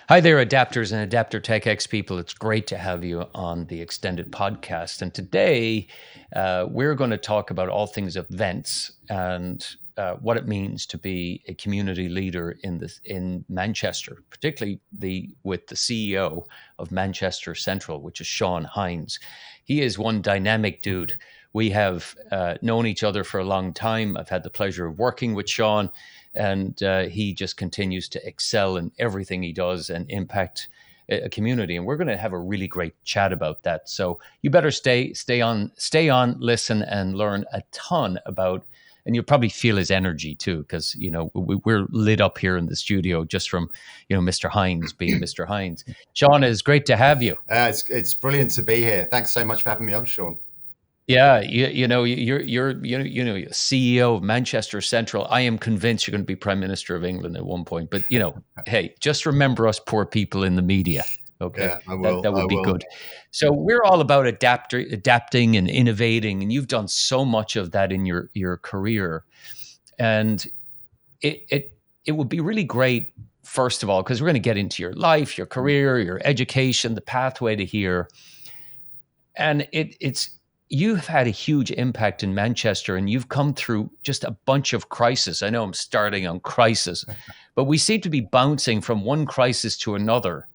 Hi there, adapters and Adapter Tech X people. It's great to have you on the extended podcast. And today we're going to talk about all things events and what it means to be a community leader in Manchester, particularly with the CEO of Manchester Central, which is Shaun Hinds. He is one dynamic dude. We have known each other for a long time. I've had the pleasure of working with Shaun, and he just continues to excel in everything he does and impact a community. And we're going to have a really great chat about that. So you better stay on, listen, and learn a ton about. And you'll probably feel his energy too, because we're lit up here in the studio just from Mr. Hinds being Mr. Hinds. Shaun, it's great to have you. It's brilliant to be here. Thanks so much for having me on, Shaun. Yeah, you're CEO of Manchester Central. I am convinced you're going to be Prime Minister of England at one point. But hey, just remember us poor people in the media. Okay, Yeah, I will. That would be good. So we're all about adapting and innovating, and you've done so much of that in your career. And it would be really great, first of all, because we're going to get into your life, your career, your education, the pathway to here, and it's. You've had a huge impact in Manchester, and you've come through just a bunch of crises. I know I'm starting on crisis, but we seem to be bouncing from one crisis to another.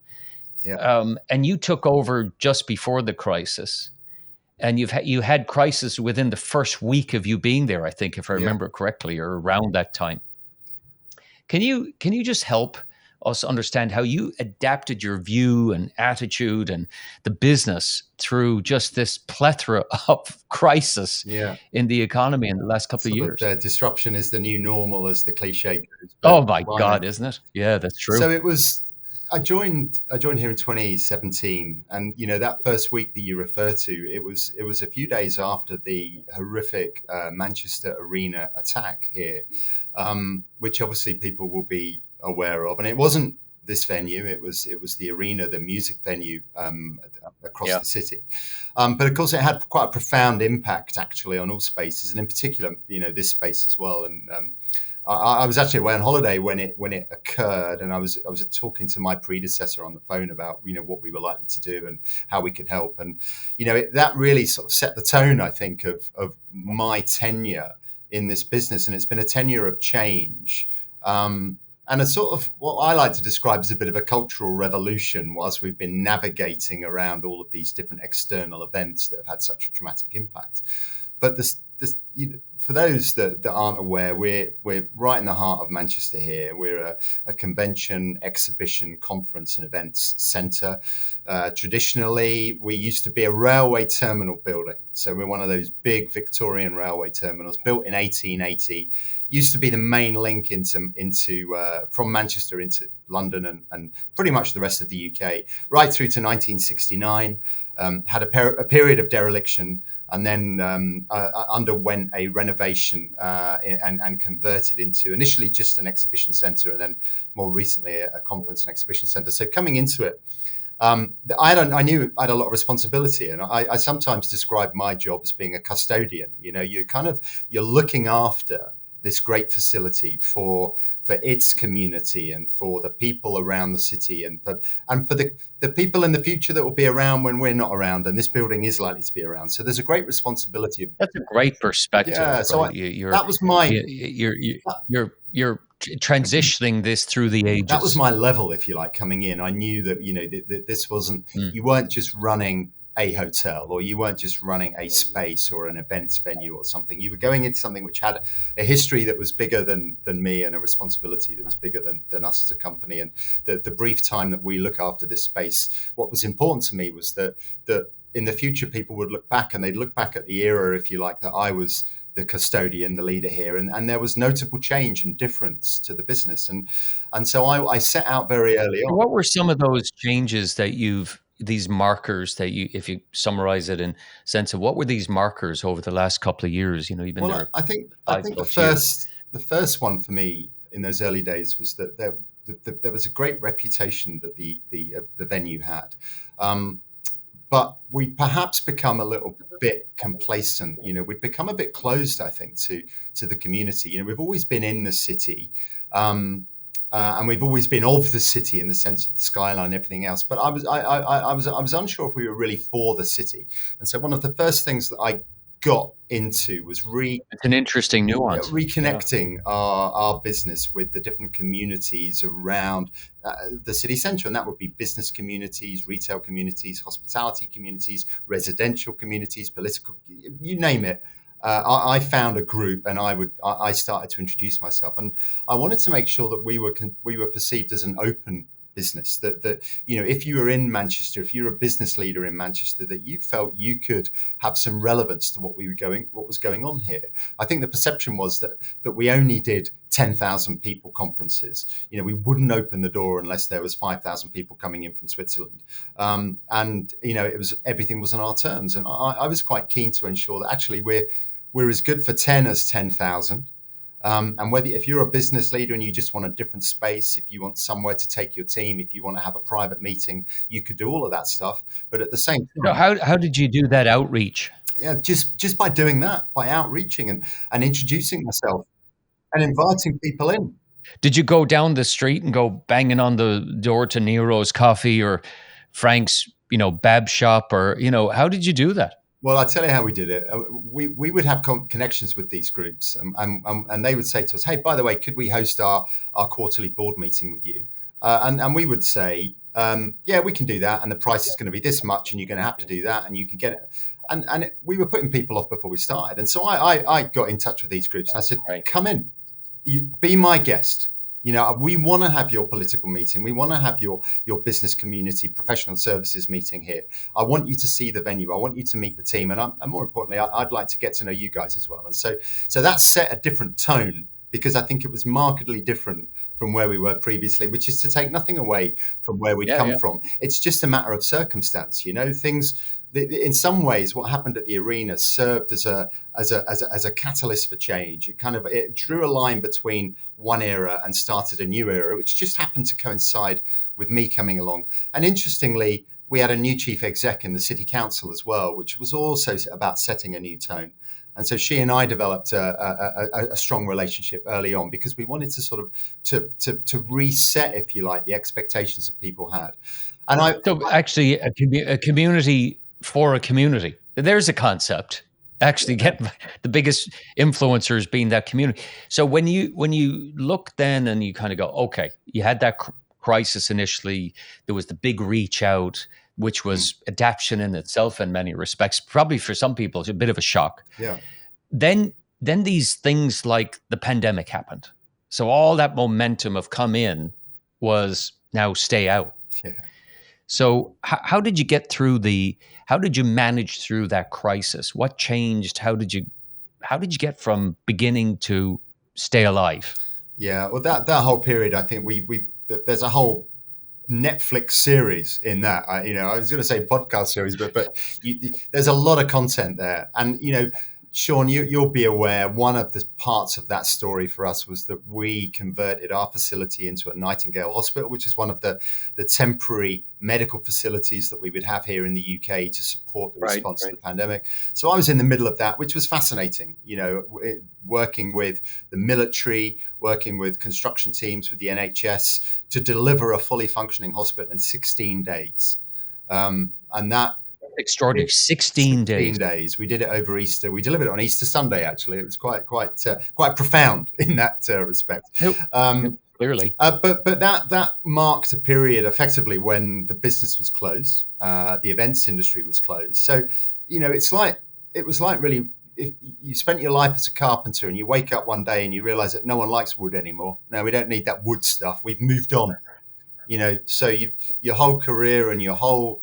Yeah. And you took over just before the crisis, and you had crisis within the first week of you being there, I think, if I remember correctly, or around that time. Can you just help us understand how you adapted your view and attitude and the business through just this plethora of crisis in the economy in the last couple of years? Disruption is the new normal, as the cliche goes. Oh my God, isn't it? Yeah, that's true. So it was. I joined here in 2017, and that first week that you refer to, it was a few days after the horrific Manchester Arena attack here, which obviously people will be aware of. And it wasn't this venue; it was the Arena, the music venue across the city. But of course, it had quite a profound impact actually on all spaces, and in particular, this space as well. And I was actually away on holiday when it occurred, and I was talking to my predecessor on the phone about what we were likely to do and how we could help, and that really sort of set the tone, I think, of my tenure in this business, and it's been a tenure of change, and a sort of what I like to describe as a bit of a cultural revolution whilst we've been navigating around all of these different external events that have had such a dramatic impact. But for those that aren't aware, we're right in the heart of Manchester here. We're a convention, exhibition, conference and events centre. Traditionally, we used to be a railway terminal building. So we're one of those big Victorian railway terminals built in 1880. Used to be the main link into from Manchester into London and pretty much the rest of the UK, right through to 1969. Had a period of dereliction, and then underwent a renovation and converted into initially just an exhibition centre, and then more recently a conference and exhibition centre. So coming into it, I knew I had a lot of responsibility, and I sometimes describe my job as being a custodian. You're looking after this great facility for its community and for the people around the city and for the people in the future that will be around when we're not around, and this building is likely to be around. So there's a great responsibility. That's a great perspective. Yeah, so right? that was my you're transitioning this through the ages. That was my level, if you like, coming in. I knew that this wasn't you weren't just running a hotel, or you weren't just running a space or an events venue or something. You were going into something which had a history that was bigger than me, and a responsibility that was bigger than us as a company. And the brief time that we look after this space, what was important to me was that in the future people would look back, and they'd look back at the era, if you like, that I was the custodian, the leader here, and there was notable change and difference to the business. And so I set out very early on. What were some of those changes that these markers that if you summarize it in sense of what were these markers over the last couple of years? You've been there. I think the first one for me in those early days was that there was a great reputation that the venue had. But we perhaps become a little bit complacent. We've become a bit closed, I think, to the community. We've always been in the city. And we've always been of the city in the sense of the skyline and everything else. But I was unsure if we were really for the city. And so one of the first things that I got into was It's an interesting nuance. Yeah. reconnecting our business with the different communities around the city centre. And that would be business communities, retail communities, hospitality communities, residential communities, political, you name it. I found a group, and I started to introduce myself, and I wanted to make sure that we were perceived as an open business. That if you were in Manchester, if you're a business leader in Manchester, that you felt you could have some relevance to what was going on here. I think the perception was that we only did 10,000 people conferences. We wouldn't open the door unless there was 5,000 people coming in from Switzerland, and everything was on our terms. And I was quite keen to ensure that actually we're as good for 10 as 10,000. And if you're a business leader and you just want a different space, if you want somewhere to take your team, if you want to have a private meeting, you could do all of that stuff. But at the same So time, how did you do that outreach? yeah, just by doing that, by outreaching and introducing myself and inviting people in. Did you go down the street and go banging on the door to Nero's Coffee or Frank's, Bab Shop, or how did you do that? Well, I'll tell you how we did it. We would have connections with these groups, and they would say to us, "Hey, by the way, could we host our quarterly board meeting with you?" And we would say, "Yeah, we can do that, and the price is going to be this much, and you're going to have to do that, and you can get it." And we were putting people off before we started, and so I got in touch with these groups, and I said, Right. "Come in, be my guest." We want to have your political meeting. We want to have your business community, professional services meeting here. I want you to see the venue. I want you to meet the team. And more importantly, I'd like to get to know you guys as well. And so that set a different tone, because I think it was markedly different from where we were previously, which is to take nothing away from where we'd come from. It's just a matter of circumstance. Things, in some ways, what happened at the arena served as a catalyst for change. It drew a line between one era and started a new era, which just happened to coincide with me coming along. And interestingly, we had a new chief exec in the city council as well, which was also about setting a new tone. And so she and I developed a strong relationship early on, because we wanted to sort of to reset, if you like, the expectations that people had. And actually, a community for a community. There's a concept. Actually, get the biggest influencers being that community. So when you look then and you kind of go, okay, you had that crisis initially. There was the big reach out, which was adaptation in itself in many respects. Probably for some people, it's a bit of a shock. Yeah. Then these things like the pandemic happened. So all that momentum of come in was now stay out. Yeah. So how did you get through how did you manage through that crisis? What changed? How did you get from beginning to stay alive? Yeah, well, that whole period, I think there's a whole Netflix series in that. I was going to say podcast series, but there's a lot of content there. And Shaun, you'll be aware, one of the parts of that story for us was that we converted our facility into a Nightingale hospital, which is one of the temporary medical facilities that we would have here in the UK to support the response to the pandemic. So I was in the middle of that, which was fascinating, working with the military, working with construction teams, with the NHS to deliver a fully functioning hospital in 16 days. And that, extraordinary. 16 days. We did it over Easter. We delivered it on Easter Sunday. Actually, it was quite profound in that respect. Clearly, but that marked a period effectively when the business was closed, the events industry was closed. So, it was like really, if you spent your life as a carpenter and you wake up one day and you realize that no one likes wood anymore. No, we don't need that wood stuff. We've moved on. So your whole career and your whole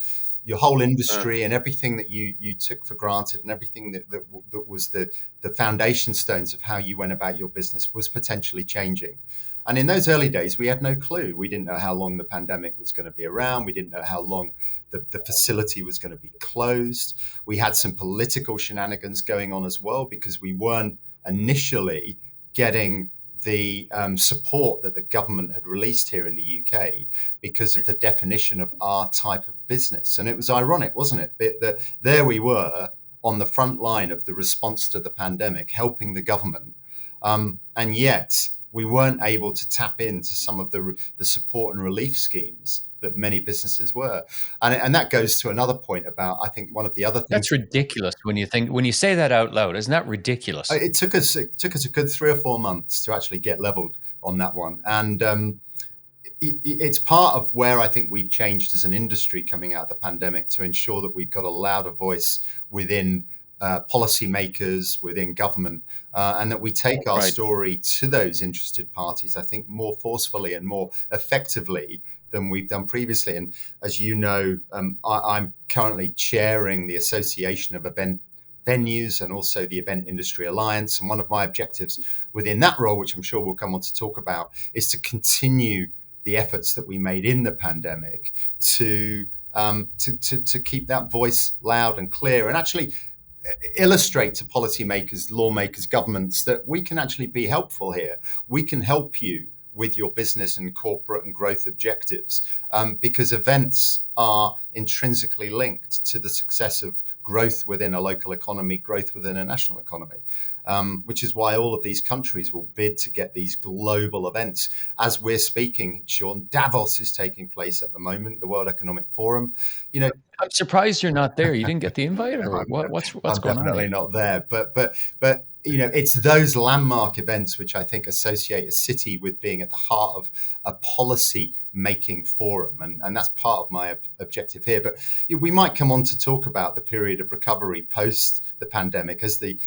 industry and everything that you took for granted and everything that was the foundation stones of how you went about your business was potentially changing. And in those early days, we had no clue. We didn't know how long the pandemic was going to be around. We didn't know how long the facility was going to be closed. We had some political shenanigans going on as well, because we weren't initially getting the support that the government had released here in the UK because of the definition of our type of business. And it was ironic, wasn't it? That there we were on the front line of the response to the pandemic, helping the government. And yet we weren't able to tap into some of the support and relief schemes that many businesses were. And that goes to another point about, I think, one of the other things. That's ridiculous when you say that out loud. Isn't that ridiculous? It took us a good 3 or 4 months to actually get leveled on that one. And it's part of where I think we've changed as an industry coming out of the pandemic to ensure that we've got a louder voice within policymakers, within government, and that we take our story to those interested parties, I think, more forcefully and more effectively than we've done previously. And as you know, I'm currently chairing the Association of Event Venues and also the Event Industry Alliance. And one of my objectives within that role, which I'm sure we'll come on to talk about, is to continue the efforts that we made in the pandemic to keep that voice loud and clear, and actually illustrate to policymakers, lawmakers, governments that we can actually be helpful here. We can help you with your business and corporate and growth objectives, because events are intrinsically linked to the success of growth within a local economy, growth within a national economy, which is why all of these countries will bid to get these global events. As we're speaking, Shaun, Davos is taking place at the moment, the World Economic Forum. You know, I'm surprised you're not there. You didn't get the invite, or what's I'm going on? definitely not there, but you know, it's those landmark events which I think associate a city with being at the heart of a policy making forum, and that's part of my objective here. But we might come on to talk about the period of recovery post the pandemic as the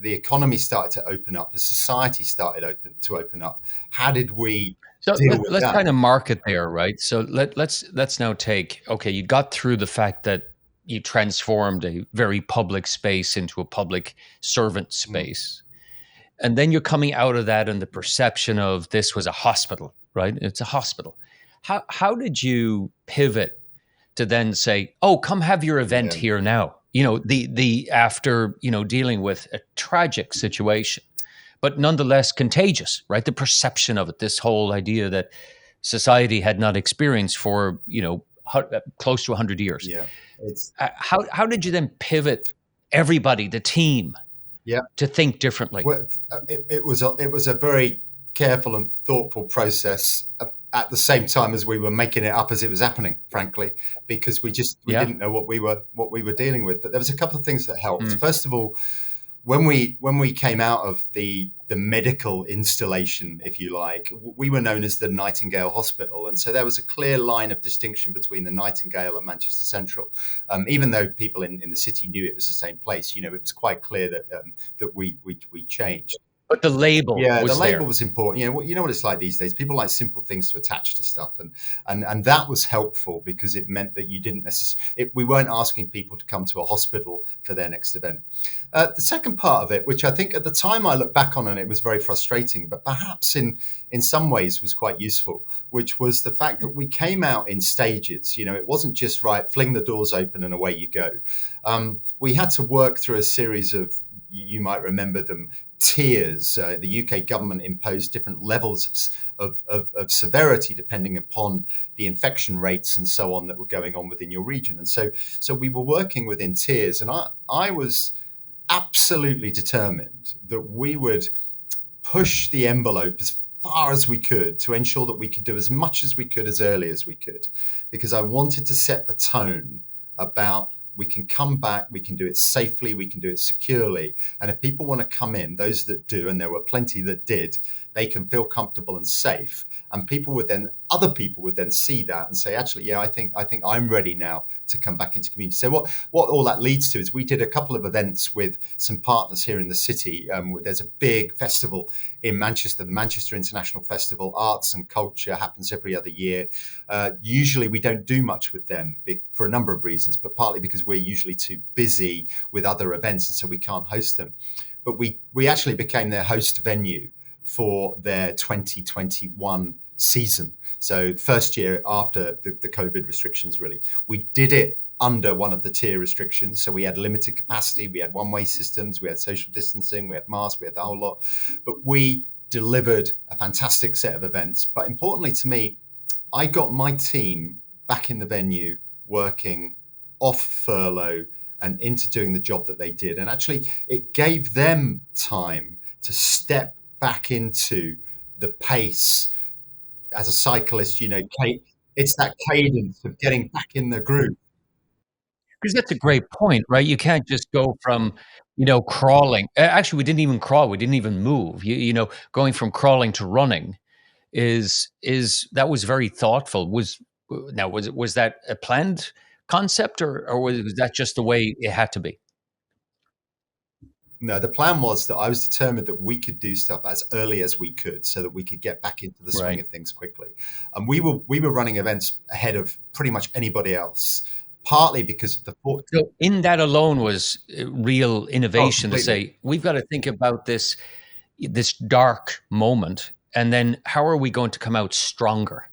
economy started to open up, as society started to open up. How did we deal with let's that? kind of mark it there, right? So let's now take, okay, you got through the fact that you transformed a very public space into a public servant space. And then you're coming out of that and the perception of this was a hospital, right? It's a hospital. How did you pivot to then say, oh, come have your event here now? You know, the after, you know, dealing with a tragic situation, but nonetheless contagious, right? The perception of it, this whole idea that society had not experienced for, you know, close to 100 years. Yeah. How did you then pivot everybody, the team, to think differently? Well, it was a very careful and thoughtful process at the same time as we were making it up as it was happening, frankly, because we didn't know what we were dealing with. But there was a couple of things that helped. First of all, when we came out of the medical installation, if you like, we were known as the Nightingale Hospital. And so there was a clear line of distinction between the Nightingale and Manchester Central. Even though people in the city knew it was the same place, you know, it was quite clear that we changed. But the label was important. You know what it's like these days. People like simple things to attach to stuff, and that was helpful because it meant that you didn't necessarily. We weren't asking people to come to a hospital for their next event. The second part of it, which I think at the time I look back on and it was very frustrating, but perhaps in some ways was quite useful, which was the fact that we came out in stages. You know, it wasn't just right, fling the doors open and away you go. We had to work through a series of, you might remember them, tiers. The UK government imposed different levels of severity depending upon the infection rates and so on that were going on within your region. And so we were working within tiers, and I was absolutely determined that we would push the envelope as far as we could to ensure that we could do as much as we could as early as we could, because I wanted to set the tone about we can come back, we can do it safely, we can do it securely. And if people want to come in, those that do, and there were plenty that did, they can feel comfortable and safe. And other people would then see that and say, actually, yeah, I think I'm ready now to come back into community. So what all that leads to is we did a couple of events with some partners here in the city. There's a big festival in Manchester, the Manchester International Festival. Arts and culture happens every other year. Usually we don't do much with them for a number of reasons, but partly because we're usually too busy with other events and so we can't host them. But we actually became their host venue for their 2021 season. So first year after the COVID restrictions, really. We did it under one of the tier restrictions. So we had limited capacity, we had one-way systems, we had social distancing, we had masks, we had the whole lot. But we delivered a fantastic set of events. But importantly to me, I got my team back in the venue working off furlough and into doing the job that they did. And actually, it gave them time to step back into the pace as a cyclist, it's that cadence of getting back in the groove. Because that's a great point, right? You can't just go from, crawling. Actually, we didn't even crawl. We didn't even move. Going from crawling to running is that was very thoughtful. Was that a planned concept, or was that just the way it had to be? No, the plan was that I was determined that we could do stuff as early as we could so that we could get back into the swing Right. of things quickly. And we were running events ahead of pretty much anybody else, partly because of the So in that alone was real oh, innovation to completely. say we've got to think about this dark moment, and then how are we going to come out stronger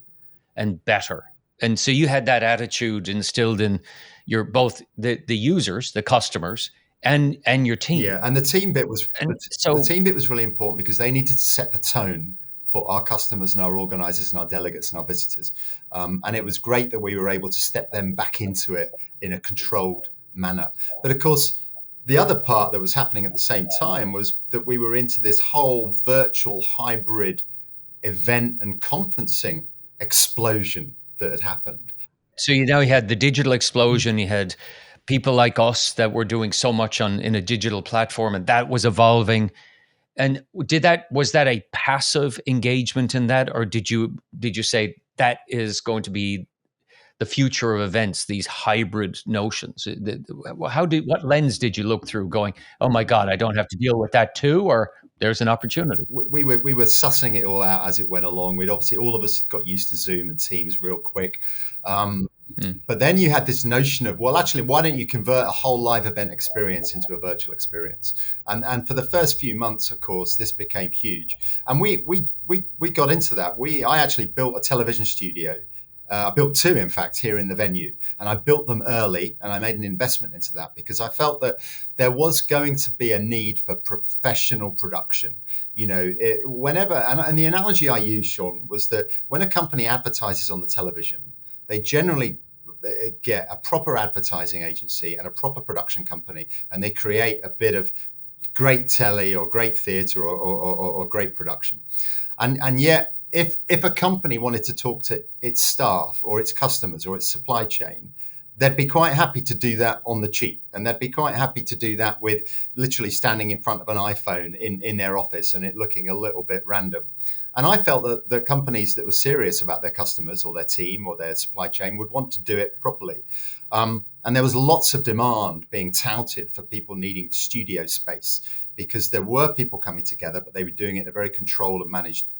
and better? And so you had that attitude instilled in your both the users, the customers, and your Yeah, team. and the team bit was And the so, team bit was really important because they needed to set the tone for our customers and our organizers and our delegates and our visitors. And it was great that we were able to step them back into it in a controlled manner. But of course, the other part that was happening at the same time was that we were into this whole virtual hybrid event and conferencing explosion that had happened. you had the digital explosion. You had people like us that were doing so much in a digital platform, and that was evolving. And was that a passive engagement in that, or did you say that is going to be the future of events, these hybrid notions? What lens did you look through, going, oh my God, I don't have to deal with that too, or there's an opportunity? We were sussing it all out as it went along. We'd obviously all of us had got used to Zoom and Teams real quick. Um, Mm. but then you had this notion of, well, actually, why don't you convert a whole live event experience into a virtual experience? And for the first few months, of course, this became huge. And we got into that. I actually built a television studio. I built two, in fact, here in the venue, and I built them early, and I made an investment into that because I felt that there was going to be a need for professional production. Whenever, and the analogy I used, Sean, was that when a company advertises on the television, they generally get a proper advertising agency and a proper production company, and they create a bit of great telly or great theatre or great production. And yet, if a company wanted to talk to its staff or its customers or its supply chain, they'd be quite happy to do that on the cheap, and they'd be quite happy to do that with literally standing in front of an iPhone in their office and it looking a little bit random. And I felt that the companies that were serious about their customers or their team or their supply chain would want to do it properly. And there was lots of demand being touted for people needing studio space because there were people coming together, but they were doing it in a very controlled and managed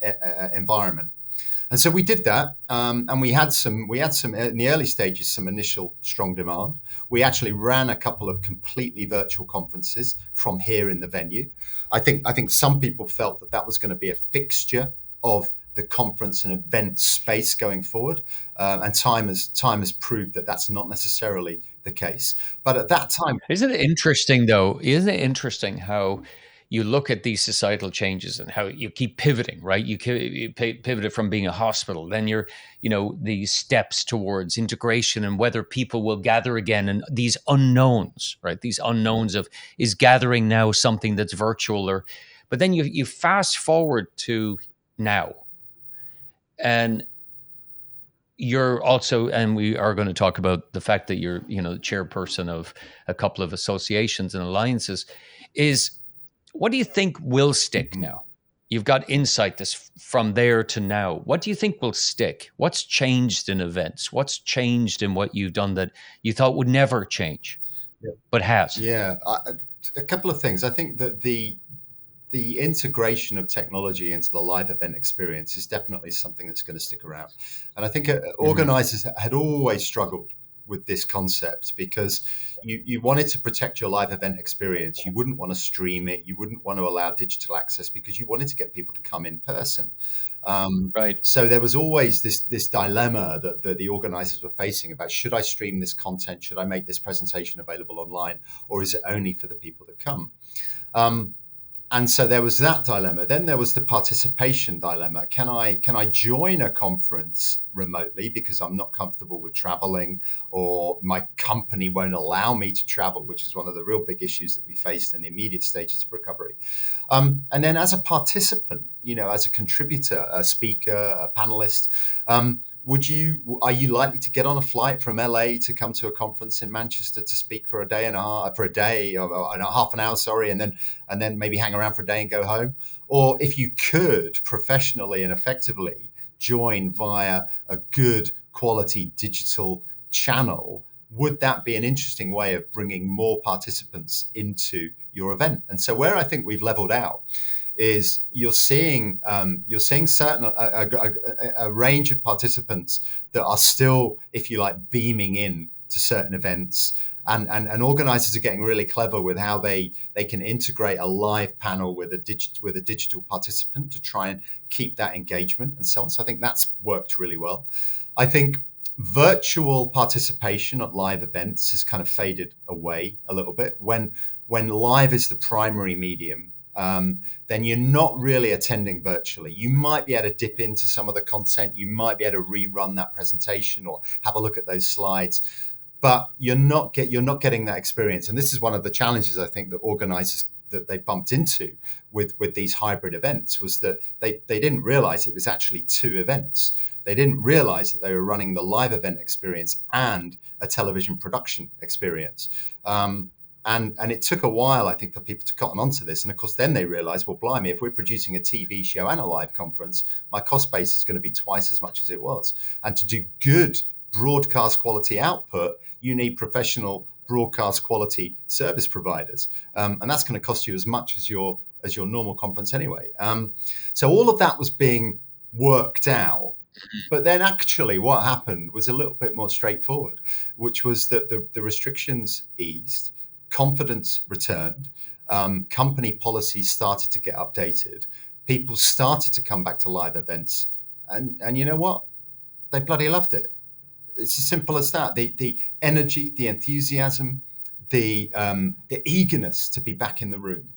environment. And so we did that, and we had some in the early stages, some initial strong demand. We actually ran a couple of completely virtual conferences from here in the venue. I think some people felt that was going to be a fixture of the conference and event space going forward, and time has proved that that's not necessarily the case. But at that time, Isn't it interesting, though? Isn't it interesting how you look at these societal changes and how you keep pivoting, right? You pivoted from being a hospital, then these steps towards integration and whether people will gather again, and these unknowns, right? These unknowns of, is gathering now something that's virtual, but then you fast forward to now, and you're also, and we are going to talk about the fact that you're, the chairperson of a couple of associations and alliances. Is What do you think will stick now? You've got insight this from there to now. What do you think will stick? What's changed in events? What's changed in what you've done that you thought would never change, but has? yeah, a couple of things. I think that the integration of technology into the live event experience is definitely something that's going to stick around. And I think Mm-hmm. organizers had always struggled with this concept because you wanted to protect your live event experience. You wouldn't want to stream it. You wouldn't want to allow digital access because you wanted to get people to come in person. Right. So there was always this dilemma that the organizers were facing about, should I stream this content? Should I make this presentation available online? Or is it only for the people that come? And so there was that dilemma. Then there was the participation dilemma. Can I join a conference remotely because I'm not comfortable with traveling, or my company won't allow me to travel, which is one of the real big issues that we faced in the immediate stages of recovery. And then as a participant, as a contributor, a speaker, a panelist, are you likely to get on a flight from LA to come to a conference in Manchester to speak for a day and a half, or half an hour, sorry, and then maybe hang around for a day and go home? Or if you could professionally and effectively join via a good quality digital channel, would that be an interesting way of bringing more participants into your event? And so where I think we've leveled out is you're seeing certain a range of participants that are still, if you like, beaming in to certain events, and organizers are getting really clever with how they can integrate a live panel with a digital participant to try and keep that engagement and so on. So I think that's worked really well. I think virtual participation at live events has kind of faded away a little bit. When live is the primary medium, then you're not really attending virtually. You might be able to dip into some of the content. You might be able to rerun that presentation or have a look at those slides, but you're not getting that experience. And this is one of the challenges I think that organizers that they bumped into with these hybrid events was that they didn't realize it was actually two events. They didn't realize that they were running the live event experience and a television production experience. And it took a while, I think, for people to cotton onto this. And of course, then they realized, well, blimey, if we're producing a TV show and a live conference, my cost base is going to be twice as much as it was. And to do good broadcast quality output, you need professional broadcast quality service providers. And that's going to cost you as much as your normal conference anyway. So all of that was being worked out. But then actually what happened was a little bit more straightforward, which was that the restrictions eased. Confidence returned, company policies started to get updated, people started to come back to live events, and you know what? They bloody loved it. It's as simple as that. The energy, the enthusiasm, the eagerness to be back in the room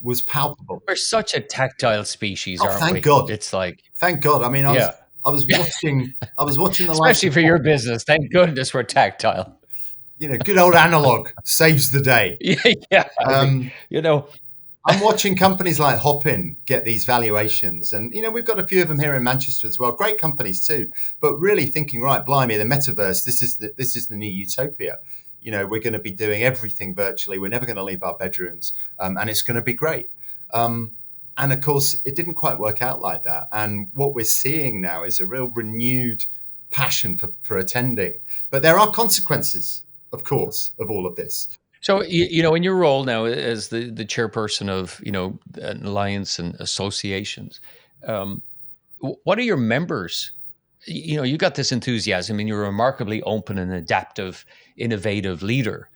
was palpable. We're such a tactile species, aren't we? Thank God. It's like, thank God. I mean, yeah. I was watching the Especially for your business. Thank goodness we're tactile. Good old analog saves the day. Yeah. I'm watching companies like Hopin get these valuations, and we've got a few of them here in Manchester as well. Great companies too, but really thinking, right, blimey, the metaverse. This is the new utopia. We're going to be doing everything virtually. We're never going to leave our bedrooms, and it's going to be great. And of course, it didn't quite work out like that. And what we're seeing now is a real renewed passion for attending, but there are consequences, of course, of all of this. So, in your role now as the chairperson of, an alliance and associations, what are your members? You got this enthusiasm and you're a remarkably open and adaptive, innovative leader.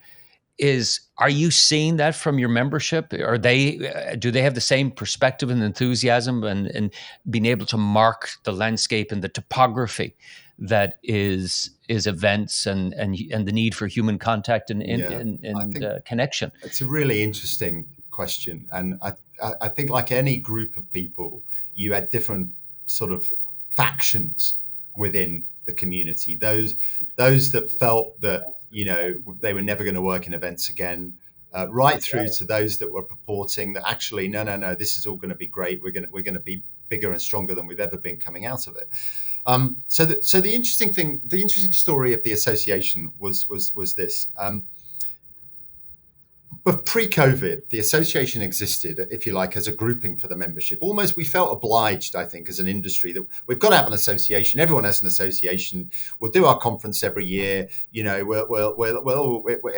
Are you seeing that from your membership? Do they have the same perspective and enthusiasm and being able to mark the landscape and the topography that is events and the need for human contact and connection? It's a really interesting question, and I think like any group of people, you had different sort of factions within the community. Those that felt that they were never going to work in events again, right through to those that were purporting that actually no, this is all going to be great. We're going to be bigger and stronger than we've ever been coming out of it. So the interesting story of the association was this. But pre-COVID, the association existed, if you like, as a grouping for the membership. Almost we felt obliged, I think, as an industry that we've got to have an association. Everyone has an association. We'll do our conference every year. We'll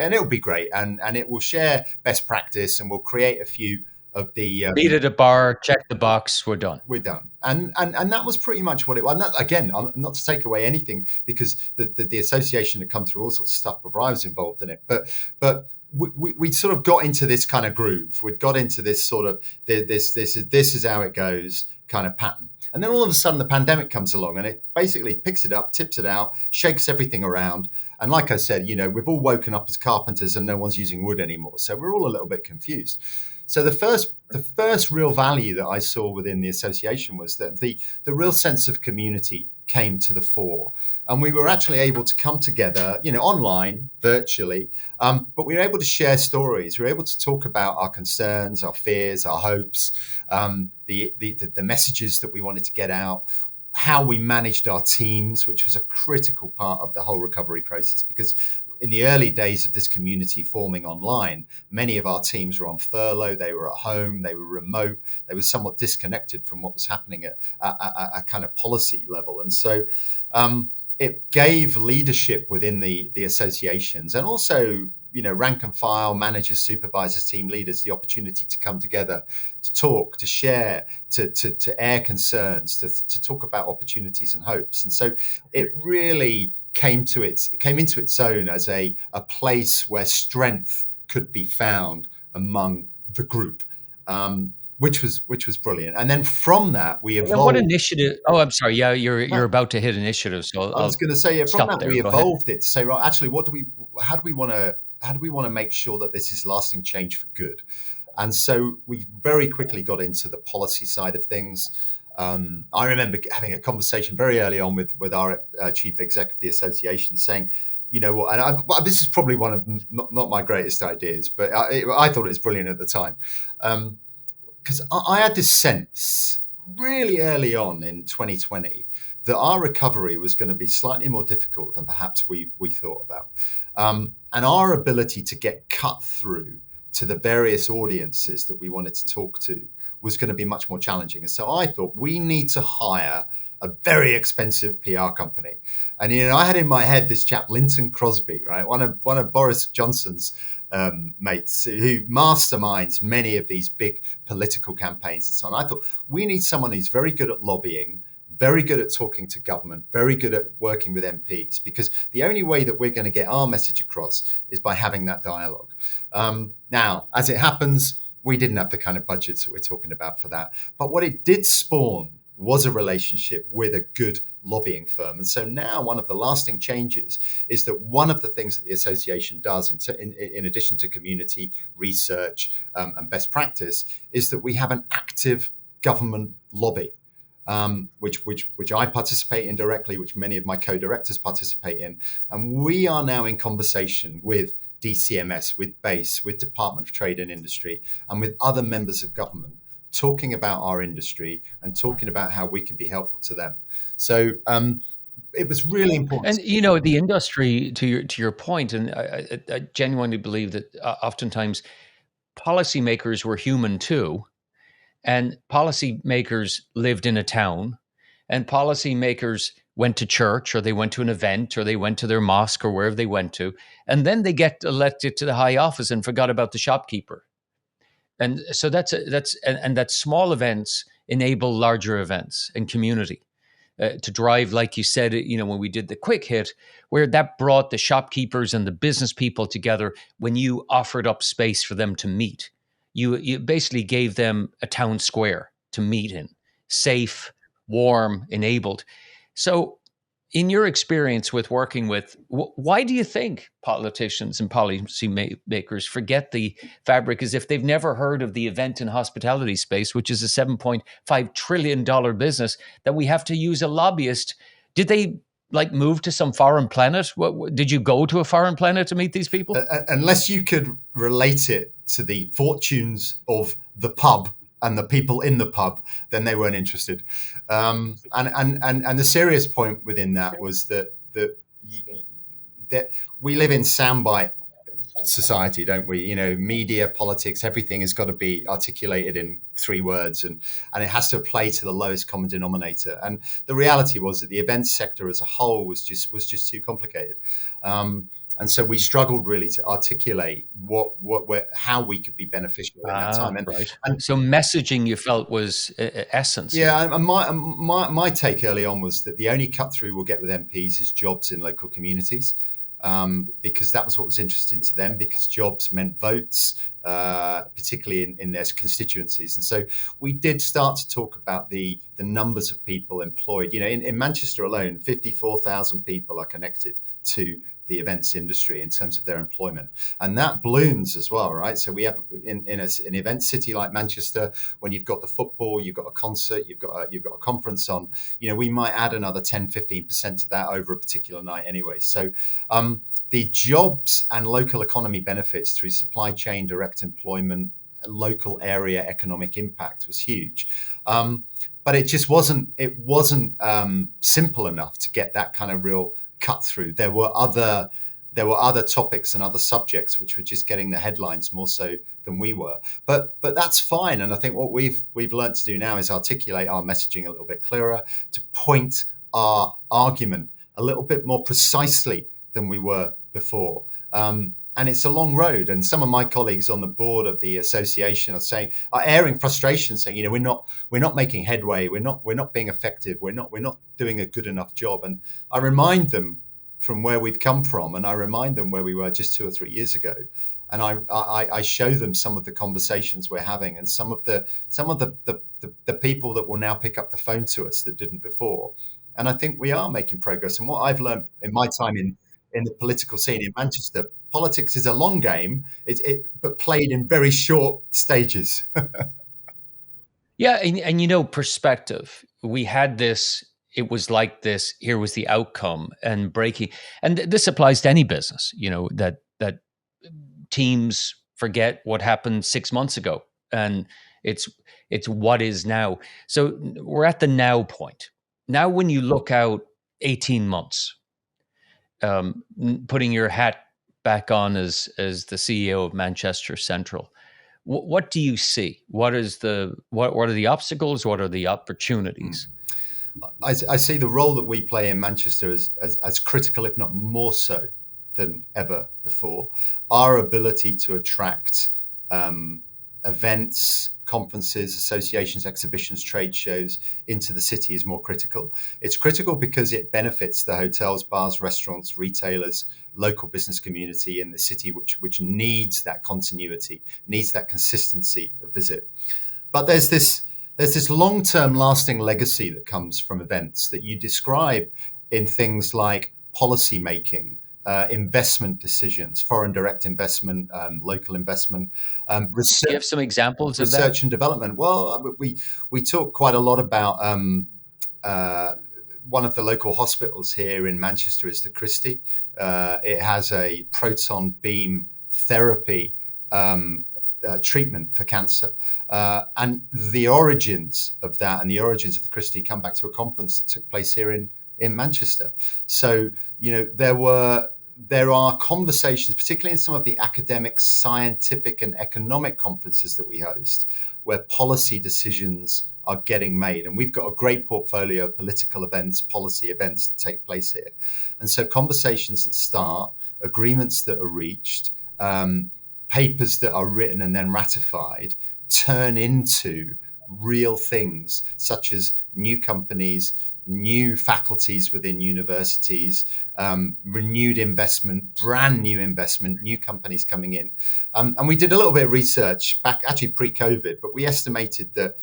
and it'll be great. And it will share best practice, and we'll create a few of the meet at a bar, check the box, we're done. And that was pretty much what it was. And that, again, not to take away anything, because the association had come through all sorts of stuff before I was involved in it. But we sort of got into this kind of groove. We'd got into this sort of this is how it goes kind of pattern. And then all of a sudden the pandemic comes along and it basically picks it up, tips it out, shakes everything around. And like I said, we've all woken up as carpenters and no one's using wood anymore. So we're all a little bit confused. So the first real value that I saw within the association was that the real sense of community came to the fore, and we were actually able to come together, online, virtually, but we were able to share stories. We were able to talk about our concerns, our fears, our hopes, the messages that we wanted to get out, how we managed our teams, which was a critical part of the whole recovery process, because in the early days of this community forming online, many of our teams were on furlough, they were at home, they were remote, they were somewhat disconnected from what was happening at a kind of policy level. And so it gave leadership within the associations, and also rank and file managers, supervisors, team leaders, the opportunity to come together, to talk, to share, to air concerns, to talk about opportunities and hopes. And so it really came into its own as a place where strength could be found among the group, which was brilliant. And then from that we And what evolved. initiative? Oh, I'm sorry. Yeah, you're about to hit initiative, so I was I'll going to say, yeah, from stop that there. we Go ahead. evolved it to say, right, actually, how do we want to make sure that this is lasting change for good? And so we very quickly got into the policy side of things. I remember having a conversation very early on with our chief exec of the association, saying, you know what, and this is probably one of not my greatest ideas, but I thought it was brilliant at the time, because I had this sense really early on in 2020 that our recovery was going to be slightly more difficult than perhaps we thought about. And our ability to get cut through to the various audiences that we wanted to talk to was going to be much more challenging. And so I thought we need to hire a very expensive PR company. And I had in my head this chap, Linton Crosby, right? One of Boris Johnson's mates, who masterminds many of these big political campaigns and so on. I thought we need someone who's very good at lobbying, very good at talking to government, very good at working with MPs, because the only way that we're going to get our message across is by having that dialogue. Now, as it happens, we didn't have the kind of budgets that we're talking about for that. But what it did spawn was a relationship with a good lobbying firm. And so now one of the lasting changes is that one of the things that the association does in addition to community research and best practice is that we have an active government lobby, which I participate in directly, which many of my co-directors participate in. And we are now in conversation with DCMS, with BASE, with Department of Trade and Industry, and with other members of government, talking about our industry and talking about how we can be helpful to them. So it was really important. And the industry, to your point, and I genuinely believe that oftentimes policymakers were human too, and policymakers lived in a town, and policymakers went to church, or they went to an event, or they went to their mosque, or wherever they went to, and then they get elected to the high office and forgot about the shopkeeper. And so that small events enable larger events and community. To drive, like you said, when we did the quick hit, where that brought the shopkeepers and the business people together when you offered up space for them to meet. You basically gave them a town square to meet in, safe, warm, enabled. So in your experience with working with, why do you think politicians and policy makers forget the fabric as if they've never heard of the event and hospitality space, which is a $7.5 trillion business that we have to use a lobbyist? Did they move to some foreign planet? Did you go to a foreign planet to meet these people? Unless you could relate it to the fortunes of the pub and the people in the pub, then they weren't interested. And the serious point within that was that we live in soundbite society, don't we? Media, politics, everything has got to be articulated in 3 words, and it has to play to the lowest common denominator. And the reality was that the events sector as a whole was just too complicated. And so we struggled really to articulate how we could be beneficial in that time. Right. And so messaging, you felt, was essence. Yeah, and my take early on was that the only cut through we'll get with MPs is jobs in local communities, because that was what was interesting to them, because jobs meant votes, particularly in their constituencies. And so we did start to talk about the numbers of people employed. In Manchester alone, 54,000 people are connected to the events industry in terms of their employment, and that balloons as well, right? So we have in an event city like Manchester, when you've got the football, you've got a concert, you've got a conference on, we might add another 10-15% to that over a particular night anyway. So the jobs and local economy benefits through supply chain, direct employment, local area economic impact was huge. But it just wasn't simple enough to get that kind of real cut through. There were other topics and other subjects which were just getting the headlines more so than we were. But that's fine. And I think what we've learned to do now is articulate our messaging a little bit clearer, to point our argument a little bit more precisely than we were before. And it's a long road. And some of my colleagues on the board of the association are airing frustration, saying, we're not making headway. We're not being effective. We're not doing a good enough job. And I remind them from where we've come from, and I remind them where we were just 2 or 3 years ago. And I show them some of the conversations we're having, and some of the people that will now pick up the phone to us that didn't before. And I think we are making progress. And what I've learned in my time in the political scene in Manchester, politics is a long game, but played in very short stages. Yeah, and perspective. We had this. It was like this. Here was the outcome, and breaking. And this applies to any business. That teams forget what happened 6 months ago, and it's what is now. So we're at the now point. Now, when you look out 18 months, putting your hat back on as the CEO of Manchester Central, what do you see? What are the obstacles? What are the opportunities? I see the role that we play in Manchester as critical, if not more so than ever before. Our ability to attract events, conferences, associations, exhibitions, trade shows into the city is more critical. It's critical because it benefits the hotels, bars, restaurants, retailers, local business community in the city, which needs that continuity, needs that consistency of visit. But there's this long-term lasting legacy that comes from events that you describe in things like policy making, investment decisions, foreign direct investment, local investment, research. Do you have some examples of that? Research and development. Well, we talk quite a lot about one of the local hospitals here in Manchester is the Christie. It has a proton beam therapy treatment for cancer. And the origins of that and the origins of the Christie come back to a conference that took place here in Manchester. So, there are conversations, particularly in some of the academic, scientific and economic conferences that we host, where policy decisions are getting made. And we've got a great portfolio of political events, policy events that take place here. And so conversations that start, agreements that are reached, papers that are written and then ratified turn into real things, such as new companies, new faculties within universities, renewed investment, brand new investment, new companies coming in. And we did a little bit of research back actually pre-COVID, but we estimated that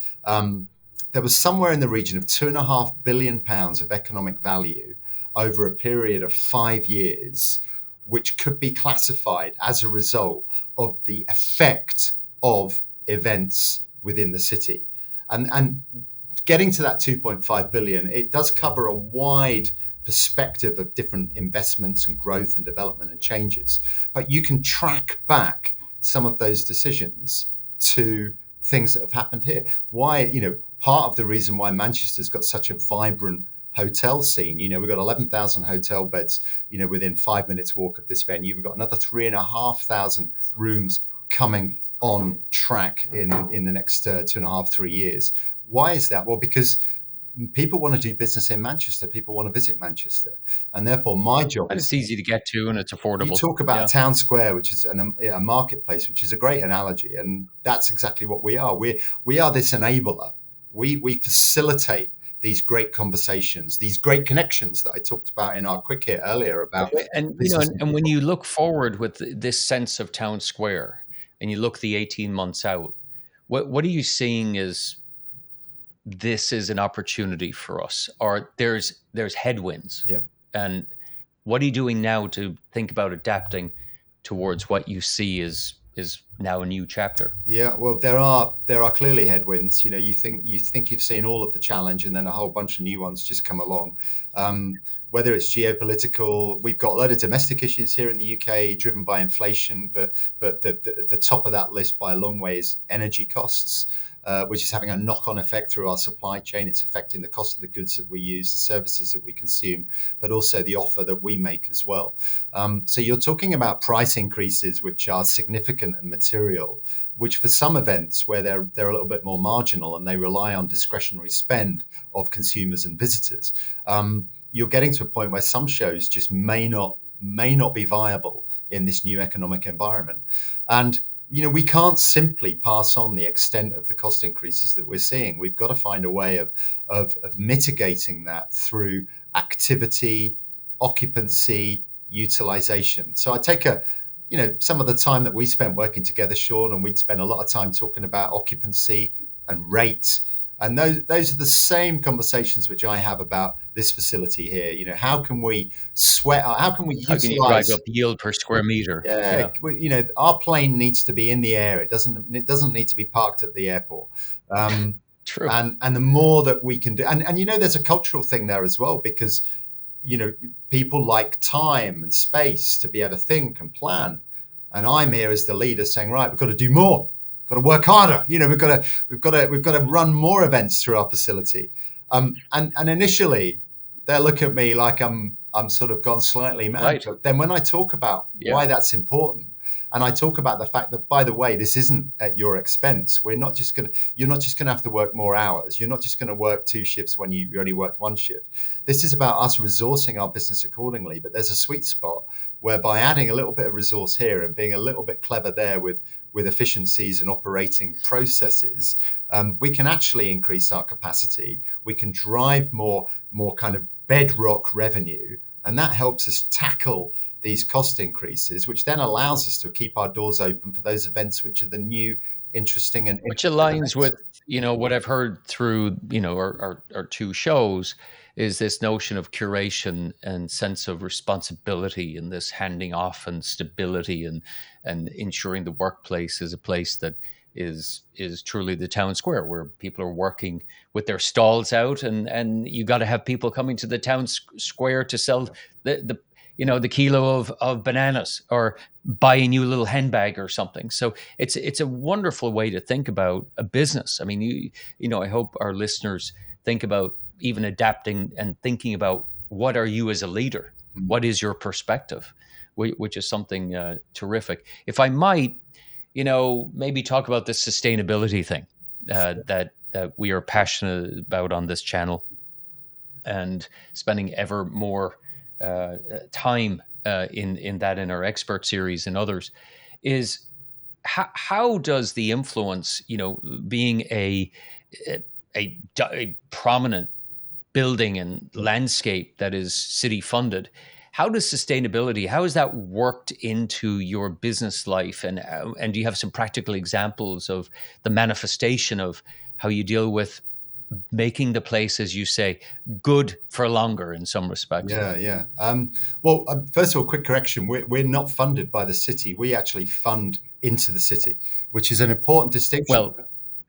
there was somewhere in the region of £2.5 billion of economic value over a period of 5 years, which could be classified as a result of the effect of events within the city. And getting to that 2.5 billion, it does cover a wide perspective of different investments and growth and development and changes. But you can track back some of those decisions to things that have happened here. Why, part of the reason why Manchester's got such a vibrant hotel scene, we've got 11,000 hotel beds, within 5 minutes walk of this venue. We've got another 3,500 rooms coming on track in the next 2.5, 3 years. Why is that? Well, because people want to do business in Manchester. People want to visit Manchester. And therefore, my job and it's easy to get to and it's affordable. You talk about a town square, which is a marketplace, which is a great analogy. And that's exactly what we are. We are this enabler. We facilitate these great conversations, these great connections that I talked about in our quick hit earlier about. And when you look forward with this sense of town square and you look the 18 months out, what are you seeing as this is an opportunity for us, or there's headwinds? Yeah. And What are you doing now to think about adapting towards what you see is now a new chapter? Yeah, well, there are clearly headwinds. You think you've seen all of the challenge, and then a whole bunch of new ones just come along. Whether it's geopolitical, we've got a lot of domestic issues here in the UK driven by inflation, but the top of that list by a long way is energy costs, which is having a knock-on effect through our supply chain. It's affecting the cost of the goods that we use, the services that we consume, but also the offer that we make as well. So you're talking about price increases, which are significant and material, which for some events where they're a little bit more marginal and they rely on discretionary spend of consumers and visitors, you're getting to a point where some shows just may not be viable in this new economic environment. And we can't simply pass on the extent of the cost increases that we're seeing. We've got to find a way of mitigating that through activity, occupancy, utilization. So I take some of the time that we spent working together, Sean, and we'd spend a lot of time talking about occupancy and rate. And those are the same conversations which I have about this facility here. How can we how can we How can you drive utilize? up yield per square meter? Yeah, Yeah, our plane needs to be in the air. It doesn't need to be parked at the airport. Um, true. and the more that we can do, and there's a cultural thing there as well, because people like time and space to be able to think and plan. And I'm here as the leader saying, right, we've got to do more, got to work harder. We've got to run more events through our facility. And initially, they'll look at me like I'm sort of gone slightly mad. Right. But then when I talk about Yeah. why that's important, and I talk about the fact that, by the way, this isn't at your expense. You're not just going to have to work more hours. You're not just going to work 2 shifts when you only worked 1 shift. This is about us resourcing our business accordingly. But there's a sweet spot where, by adding a little bit of resource here and being a little bit clever there with efficiencies and operating processes, we can actually increase our capacity. We can drive more kind of bedrock revenue, and that helps us tackle these cost increases, which then allows us to keep our doors open for those events which are the new, interesting, and Which innovative aligns events. with what I've heard through our 2 shows is this notion of curation and sense of responsibility, and this handing off and stability, and ensuring the workplace is a place that is truly the town square where people are working with their stalls out, and you got to have people coming to the town square to sell the kilo of bananas, or buy a new little handbag or something. So it's a wonderful way to think about a business. I mean, I hope our listeners think about even adapting and thinking about, what are you as a leader? Mm. What is your perspective? Which is something terrific. If I might, maybe talk about this sustainability thing that we are passionate about on this channel, and spending ever more time in our expert series and others, is how does the influence, being a prominent building and landscape that is city funded, how does sustainability, how has that worked into your business life, and do you have some practical examples of the manifestation of how you deal with making the place, as you say, good for longer in some respects? Yeah, yeah. Well, first of all, quick correction: we're not funded by the city. We actually fund into the city, which is an important distinction. Well,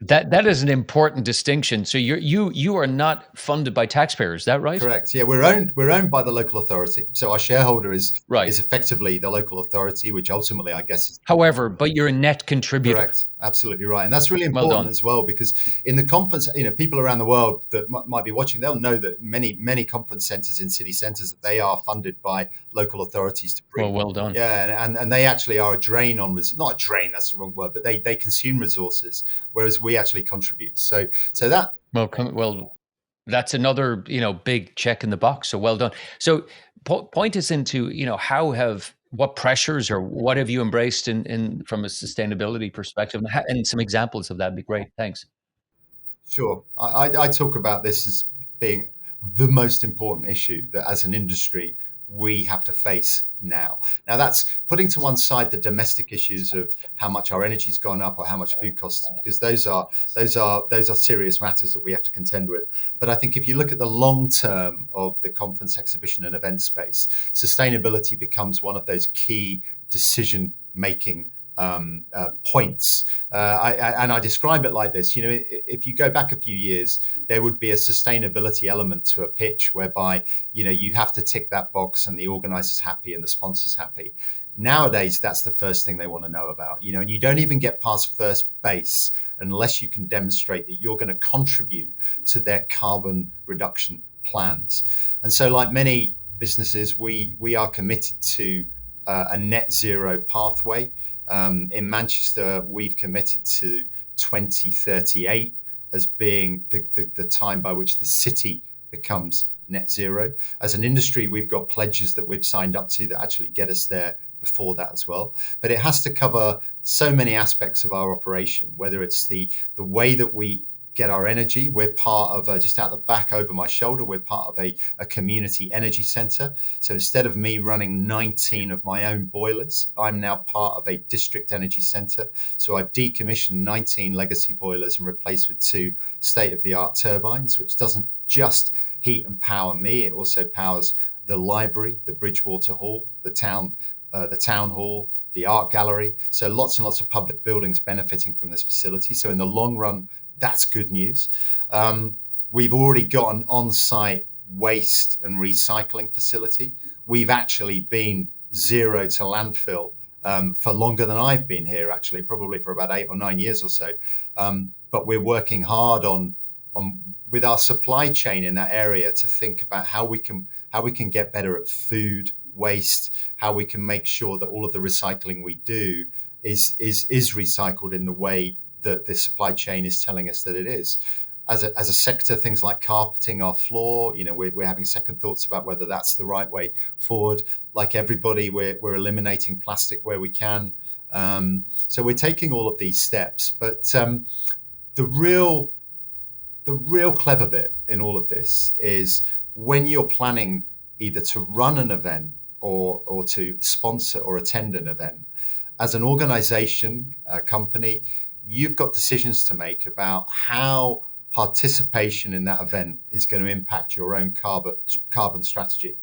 that is an important distinction. So you are not funded by taxpayers, is that right? Correct. Yeah, we're owned by the local authority. So our shareholder is Right. effectively the local authority, which ultimately, I guess, is However, but you're a net contributor. correct. Absolutely right. And that's really Well important done. as well, because in the conference, people around the world that might be watching, they'll know that many conference centers in city centers, they are funded by local authorities to bring. Well done. Yeah, and they actually are a drain on, not a drain, that's the wrong word, but they consume resources, whereas we actually contribute. So that. Well, that's another big check in the box. So well done. So point us into what pressures, or what have you embraced in from a sustainability perspective, and some examples of that'd be great. Thanks. Sure. I talk about this as being the most important issue that, as an industry, we have to face now. Now, that's putting to one side the domestic issues of how much our energy's gone up or how much food costs, because those are serious matters that we have to contend with. But I think if you look at the long term of the conference, exhibition, and event space, sustainability becomes one of those key decision making points. I describe it like this. If you go back a few years, there would be a sustainability element to a pitch whereby, you have to tick that box and the organizer's happy and the sponsor's happy. Nowadays, that's the first thing they want to know about, and you don't even get past first base unless you can demonstrate that you're going to contribute to their carbon reduction plans. And so, like many businesses, we are committed to a net zero pathway. In Manchester, we've committed to 2038 as being the time by which the city becomes net zero. As an industry, we've got pledges that we've signed up to that actually get us there before that as well. But it has to cover so many aspects of our operation, whether it's the way that we get our energy. We're part of, just out the back over my shoulder, we're part of a community energy centre. So instead of me running 19 of my own boilers, I'm now part of a district energy centre. So I've decommissioned 19 legacy boilers and replaced with 2 state-of-the-art turbines, which doesn't just heat and power me, it also powers the library, the Bridgewater Hall, the town hall, the art gallery. So lots and lots of public buildings benefiting from this facility. So in the long run, that's good news. We've already got an on-site waste and recycling facility. We've actually been zero to landfill for longer than I've been here, actually, probably for about 8 or 9 years or so. But we're working hard on with our supply chain in that area to think about how we can get better at food waste, how we can make sure that all of the recycling we do is recycled in the way that the supply chain is telling us that it is. As a sector, things like carpeting our floor, we're having second thoughts about whether that's the right way forward. Like everybody, we're eliminating plastic where we can. So we're taking all of these steps. But the real clever bit in all of this is when you're planning either to run an event or to sponsor or attend an event. As an organization, a company, you've got decisions to make about how participation in that event is going to impact your own carbon strategy.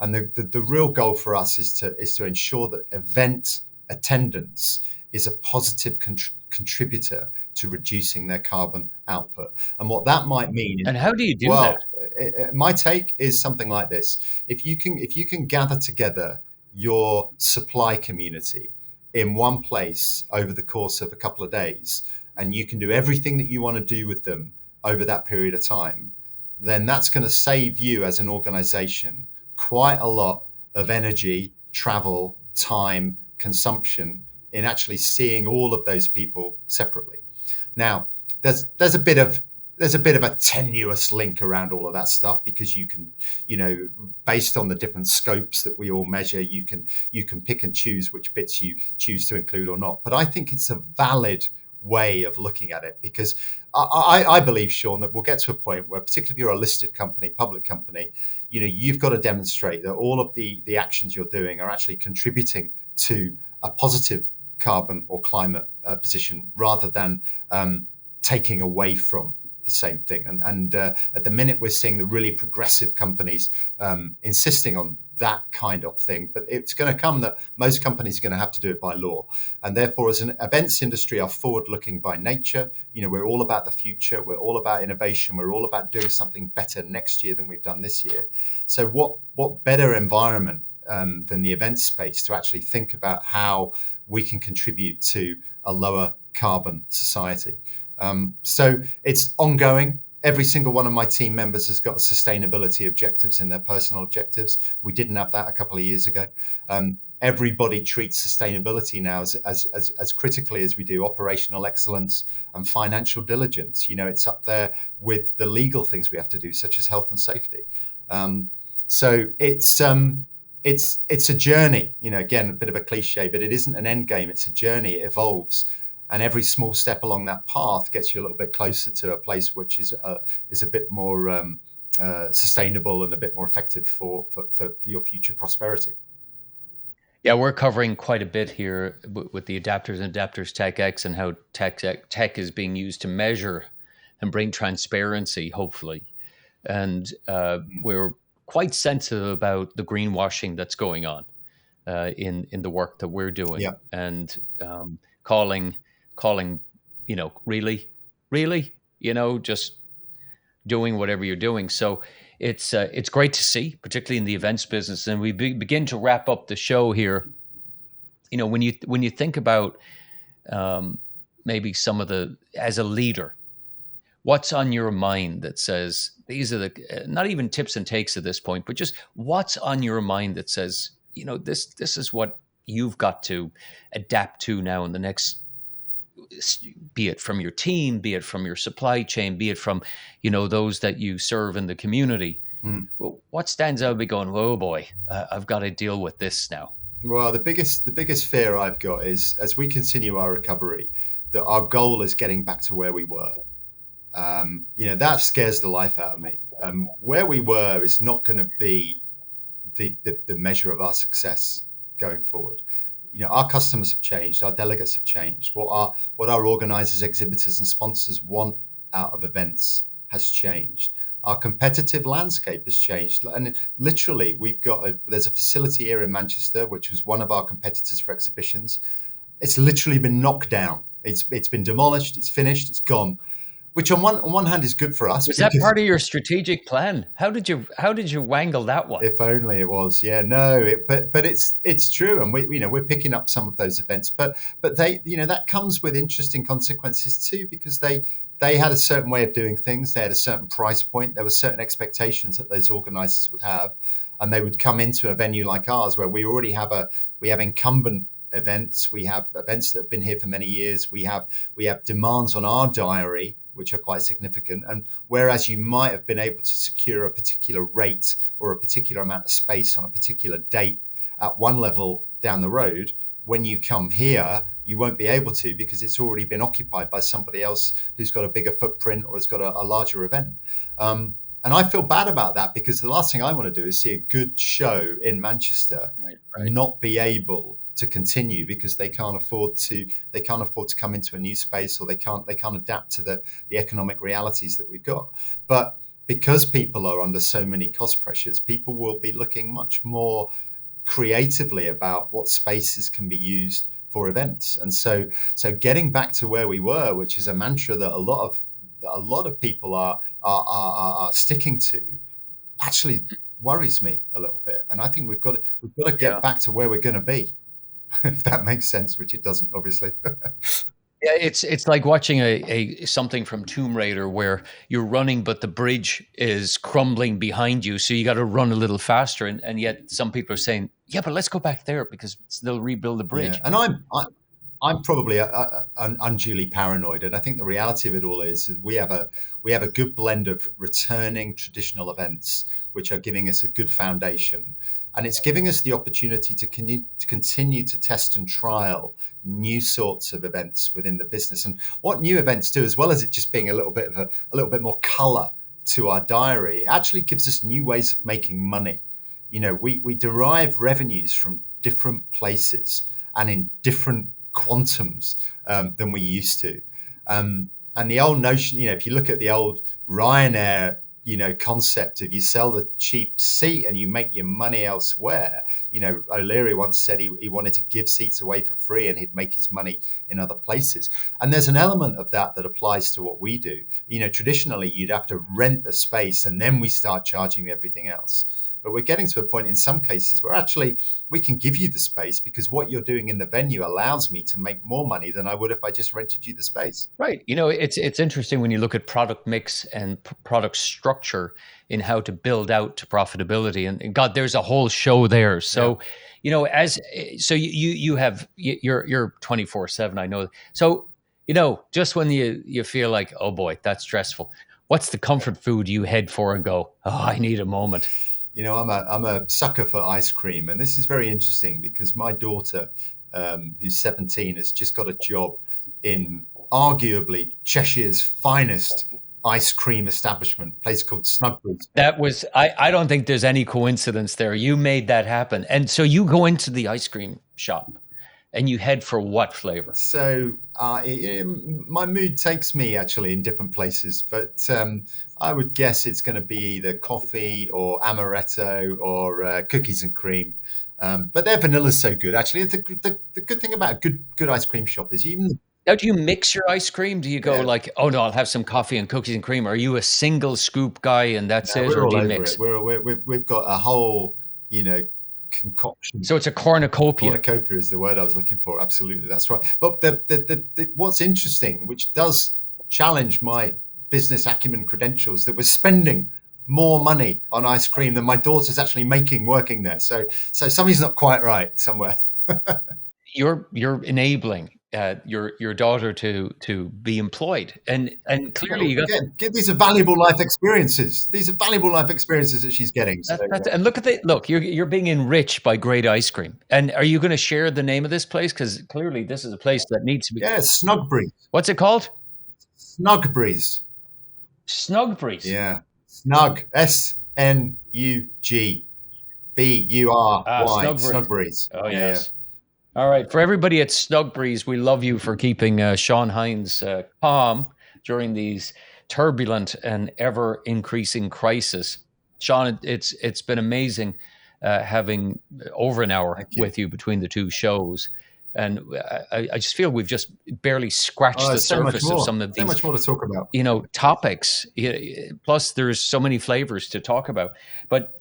And the real goal for us is to ensure that event attendance is a positive contributor to reducing their carbon output. And what that might mean is, and how do you do that? My take is something like this. If you can gather together your supply community in one place over the course of a couple of days, and you can do everything that you want to do with them over that period of time, then that's going to save you as an organization quite a lot of energy, travel, time, consumption in actually seeing all of those people separately. Now, there's a bit of a tenuous link around all of that stuff, because you can, based on the different scopes that we all measure, you can pick and choose which bits you choose to include or not. But I think it's a valid way of looking at it, because I believe, Sean, that we'll get to a point where, particularly if you're a listed company, public company, you've got to demonstrate that all of the actions you're doing are actually contributing to a positive carbon or climate position, rather than taking away from the same thing. And at the minute, we're seeing the really progressive companies insisting on that kind of thing. But it's going to come that most companies are going to have to do it by law. And therefore, as an events industry, are forward-looking by nature. We're all about the future. We're all about innovation. We're all about doing something better next year than we've done this year. So what better environment than the event space to actually think about how we can contribute to a lower carbon society. So it's ongoing. Every single one of my team members has got sustainability objectives in their personal objectives. We didn't have that a couple of years ago. Everybody treats sustainability now as critically as we do operational excellence and financial diligence. It's up there with the legal things we have to do, such as health and safety. So it's a journey. Again, a bit of a cliche, but it isn't an end game. It's a journey. It evolves. And every small step along that path gets you a little bit closer to a place which is a bit more sustainable and a bit more effective for your future prosperity. Yeah, we're covering quite a bit here with the adapters and adapters TechX and how tech is being used to measure and bring transparency, hopefully. And we're quite sensitive about the greenwashing that's going on in the work that we're doing, Yeah. and calling calling, really, just doing whatever you're doing. So it's great to see, particularly in the events business. And we begin to wrap up the show here. When you think about maybe some of the as a leader, what's on your mind that says these are the not even tips and takes at this point, but just what's on your mind that says this is what you've got to adapt to now in the next, be it from your team, be it from your supply chain, be it from those that you serve in the community. Mm. Well, what stands out be going, oh boy, I've got to deal with this now. Well, the biggest fear I've got is as we continue our recovery, that our goal is getting back to where we were. That scares the life out of me. Where we were is not going to be the measure of our success going forward. Our customers have changed, our delegates have changed. What our organizers, exhibitors, and sponsors want out of events has changed. Our competitive landscape has changed, and literally, there's a facility here in Manchester, which was one of our competitors for exhibitions. It's literally been knocked down. It's been demolished. It's finished. It's gone. Which on one hand is good for us. Was that part of your strategic plan? How did you wangle that one? If only it was. Yeah, no, but it's true, and we're picking up some of those events, but they that comes with interesting consequences too, because they had a certain way of doing things. They had a certain price point. There were certain expectations that those organisers would have, and they would come into a venue like ours where we already have incumbent events. We have events that have been here for many years. We have demands on our diary which are quite significant. And whereas you might have been able to secure a particular rate or a particular amount of space on a particular date at one level down the road, when you come here, you won't be able to, because it's already been occupied by somebody else who's got a bigger footprint or has got a larger event. And I feel bad about that, because the last thing I want to do is see a good show in Manchester not be able to continue because they can't afford to come into a new space, or they can't adapt to the economic realities that we've got. But because people are under so many cost pressures, people will be looking much more creatively about what spaces can be used for events. And so getting back to where we were, which is a mantra that a lot of people are sticking to, actually worries me a little bit. And I think we've got to get back to where we're going to be, if that makes sense, which it doesn't, obviously. Yeah, it's like watching a something from Tomb Raider where you're running, but the bridge is crumbling behind you, so you got to run a little faster. And yet some people are saying, "Yeah, but let's go back there because they'll rebuild the bridge." Yeah. And I'm probably unduly paranoid, and I think the reality of it all is we have a good blend of returning traditional events, which are giving us a good foundation, and it's giving us the opportunity to continue to test and trial new sorts of events within the business. And what new events do, as well as it just being a little bit more color to our diary, it actually gives us new ways of making money. We derive revenues from different places and in different quantums than we used to. And the old notion, if you look at the old Ryanair, concept of you sell the cheap seat and you make your money elsewhere. O'Leary once said he wanted to give seats away for free and he'd make his money in other places. And there's an element of that applies to what we do. Traditionally, you'd have to rent the space and then we start charging you everything else. But we're getting to a point in some cases where actually we can give you the space because what you're doing in the venue allows me to make more money than I would if I just rented you the space. Right. It's interesting when you look at product mix and product structure in how to build out to profitability. And God, there's a whole show there. So, you're 24/7. I know. So, just when you feel like, oh boy, that's stressful, what's the comfort food you head for and go, oh, I need a moment? I'm a sucker for ice cream, and this is very interesting because my daughter, who's 17, has just got a job in arguably Cheshire's finest ice cream establishment, a place called Snugbreeze. That was, I don't think there's any coincidence there. You made that happen. And so you go into the ice cream shop and you head for what flavor? So my mood takes me actually in different places, but I would guess it's going to be either coffee or amaretto or cookies and cream. But their vanilla's so good. Actually, the good thing about a good ice cream shop is even. Now, do you mix your ice cream? Do you go Yeah, like, oh no, I'll have some coffee and cookies and cream? Or are you a single scoop guy and that's no, it? we're Or do all you over mix? it. We've got a whole, concoction. So it's a cornucopia. Cornucopia is the word I was looking for. Absolutely, that's right. But what's interesting, which does challenge my business acumen credentials, that we're spending more money on ice cream than my daughter's actually making working there. So something's not quite right somewhere. You're enabling your daughter to be employed, and clearly you got These are valuable life experiences. These are valuable life experiences that she's getting. So, and look, you're being enriched by great ice cream. And are you going to share the name of this place? Because clearly this is a place that needs to be. yeah, Snugbreeze. What's it called? Snugbreeze. Snugbreeze. Yeah, Snug. SNUGBURY. Snugbreeze. Snugbreeze. Oh Yeah. yes. All right. For everybody at Snugbreeze, we love you for keeping Shaun Hinds calm during these turbulent and ever increasing crisis. Shaun, it's been amazing having over an hour with you between the two shows. And I just feel we've just barely scratched the surface of some of these. So much more to talk about. Topics. Plus, there's so many flavors to talk about. But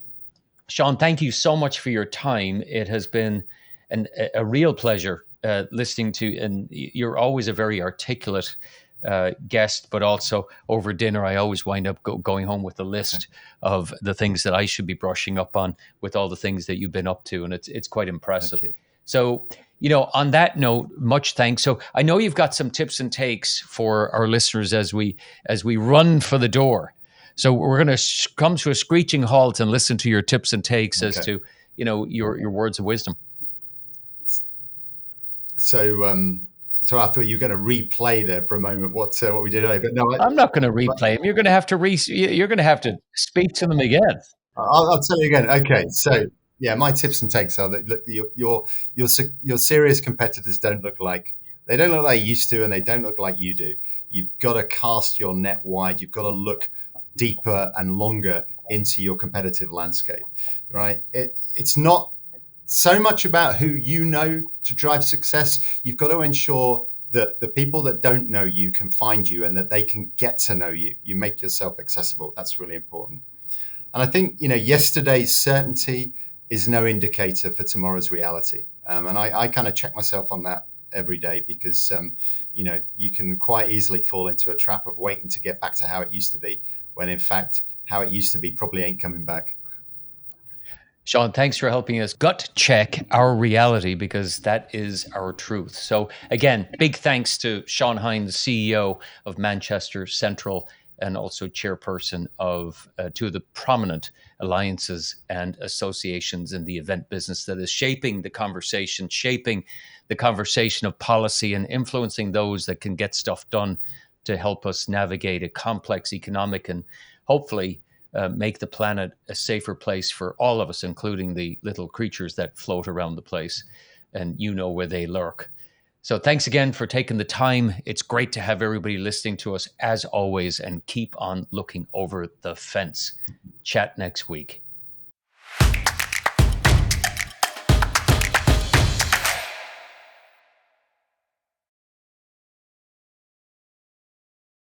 Shaun, thank you so much for your time. It has been a real pleasure listening to, and you're always a very articulate guest, but also over dinner, I always wind up going home with a list of the things that I should be brushing up on with all the things that you've been up to. And it's quite impressive. So, on that note, much thanks. So I know you've got some tips and takes for our listeners as we run for the door. So we're going to come to a screeching halt and listen to your tips and takes as to, your words of wisdom. So I thought you were going to replay there for a moment what we did earlier, but no, I'm not going to replay them. You're going to have to you're going to have to speak to them again. I'll tell you again. Okay, so yeah, my tips and takes are that look, your serious competitors don't look like they used to, and they don't look like you do. You've got to cast your net wide. You've got to look deeper and longer into your competitive landscape, right? It's not so much about who you know to drive success. You've got to ensure that the people that don't know you can find you and that they can get to know you. You make yourself accessible. That's really important. And I think, yesterday's certainty is no indicator for tomorrow's reality. And I kind of check myself on that every day because, you can quite easily fall into a trap of waiting to get back to how it used to be, when in fact, how it used to be probably ain't coming back. Shaun, thanks for helping us gut check our reality, because that is our truth. So again, big thanks to Shaun Hinds, CEO of Manchester Central, and also chairperson of two of the prominent alliances and associations in the event business that is shaping the conversation of policy and influencing those that can get stuff done to help us navigate a complex economic and hopefully make the planet a safer place for all of us, including the little creatures that float around the place and where they lurk. So thanks again for taking the time. It's great to have everybody listening to us as always, and keep on looking over the fence. Chat next week.